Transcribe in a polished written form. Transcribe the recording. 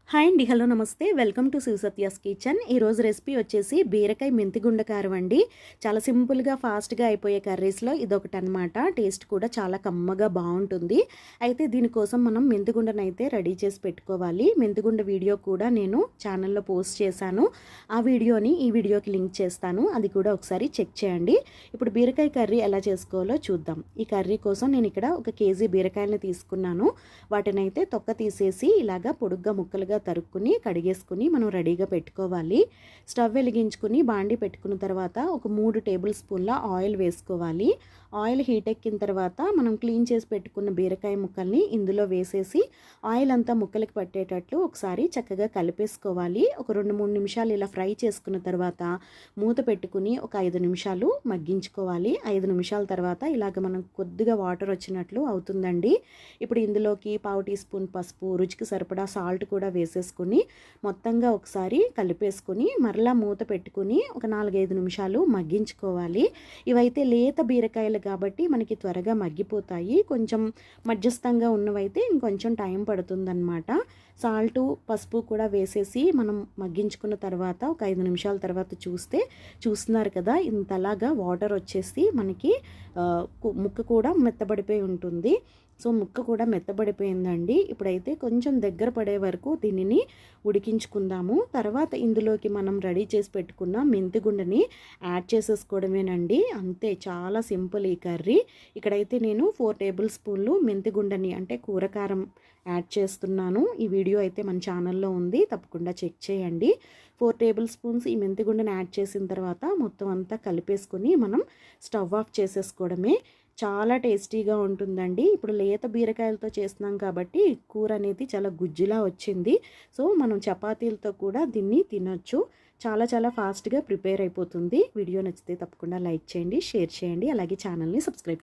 Hi అండి, hello నమస్తే, welcome to Shiva Satya's kitchen. ఈరోజు రెసిపీ వచ్చేసి బీరకాయ మెంతిగుండ కారం అండి. చాలా సింపుల్గా ఫాస్ట్గా అయిపోయే కర్రీస్లో ఇదొకటి అనమాట. టేస్ట్ కూడా చాలా కమ్మగా బాగుంటుంది. అయితే దీనికోసం మనం మెంతిగుండను అయితే రెడీ చేసి పెట్టుకోవాలి. మెంతిగుండ వీడియో కూడా నేను ఛానల్లో పోస్ట్ చేశాను. ఆ వీడియోని ఈ వీడియోకి లింక్ చేస్తాను, అది కూడా ఒకసారి చెక్ చేయండి. ఇప్పుడు బీరకాయ కర్రీ ఎలా చేసుకోవాలో చూద్దాం. ఈ కర్రీ కోసం నేను ఇక్కడ 1 కేజీ బీరకాయలను తీసుకున్నాను. వాటినైతే తొక్క తీసేసి ఇలాగా పొడుగ్గా ముక్కలుగా తరుక్కుని కడిగేసుకుని మనం రెడీగా పెట్టుకోవాలి. స్టవ్ వెలిగించుకుని బాండి పెట్టుకున్న తర్వాత ఒక 3 టేబుల్ స్పూన్ల ఆయిల్ వేసుకోవాలి. ఆయిల్ హీట్ ఎక్కిన తర్వాత మనం క్లీన్ చేసి పెట్టుకున్న బీరకాయ ముక్కల్ని ఇందులో వేసేసి ఆయిల్ అంతా ముక్కలకి పట్టేటట్లు ఒకసారి చక్కగా కలిపేసుకోవాలి. ఒక 2-3 నిమిషాలు ఇలా ఫ్రై చేసుకున్న తర్వాత మూత పెట్టుకుని ఒక 5 నిమిషాలు మగ్గించుకోవాలి. 5 నిమిషాల తర్వాత ఇలాగ మనం కొద్దిగా వాటర్ వచ్చినట్లు అవుతుందండి. ఇప్పుడు ఇందులోకి 1/2 టీ స్పూన్ పసుపు, రుచికి సరిపడా సాల్ట్ కూడా వేసేసుకుని మొత్తంగా ఒకసారి కలిపేసుకుని మరలా మూత పెట్టుకుని ఒక 4-5 నిమిషాలు మగ్గించుకోవాలి. ఇవైతే లేత బీరకాయలు కాబట్టి మనకి త్వరగా మగ్గిపోతాయి. కొంచెం మధ్యస్థంగా ఉన్నవైతే ఇంకొంచెం టైం పడుతుందన్నమాట. సాల్టు పసుపు కూడా వేసేసి మనం మగ్గించుకున్న తర్వాత ఒక 5 నిమిషాల తర్వాత చూస్తున్నారు కదా, ఇంతలాగా వాటర్ వచ్చేసి మనకి ముక్క కూడా మెత్తబడిపోయి ఉంటుంది. సో ముక్క కూడా మెత్తబడిపోయిందండి. ఇప్పుడైతే కొంచెం దగ్గర పడే వరకు దీనిని ఉడికించుకుందాము. తర్వాత ఇందులోకి మనం రెడీ చేసి పెట్టుకున్న మెంతిగుండని యాడ్ చేసేసుకోవడమేనండి. అంతే, చాలా సింపుల్ ఈ కర్రీ. ఇక్కడైతే నేను 4 టేబుల్ స్పూన్లు మెంతిగుండని అంటే కూరకారం యాడ్ చేస్తున్నాను. ఈ వీడియో అయితే మన ఛానల్లో ఉంది, తప్పకుండా చెక్ చేయండి. 4 టేబుల్ స్పూన్స్ ఈ మెంతిగుండని యాడ్ చేసిన తర్వాత మొత్తం అంతా కలిపేసుకొని మనం స్టవ్ ఆఫ్ చేసేసుకోవడమే. చాలా టేస్టీగా ఉంటుందండి. ఇప్పుడు లేత బీరకాయలతో చేస్తున్నాం కాబట్టి కూర అనేది చాలా గుజ్జులా వచ్చింది. సో మనం చపాతీలతో కూడా దీన్ని తినొచ్చు. చాలా చాలా ఫాస్ట్గా ప్రిపేర్ అయిపోతుంది. వీడియో నచ్చితే తప్పకుండా లైక్ చేయండి, షేర్ చేయండి, అలాగే ఛానల్ని సబ్స్క్రైబ్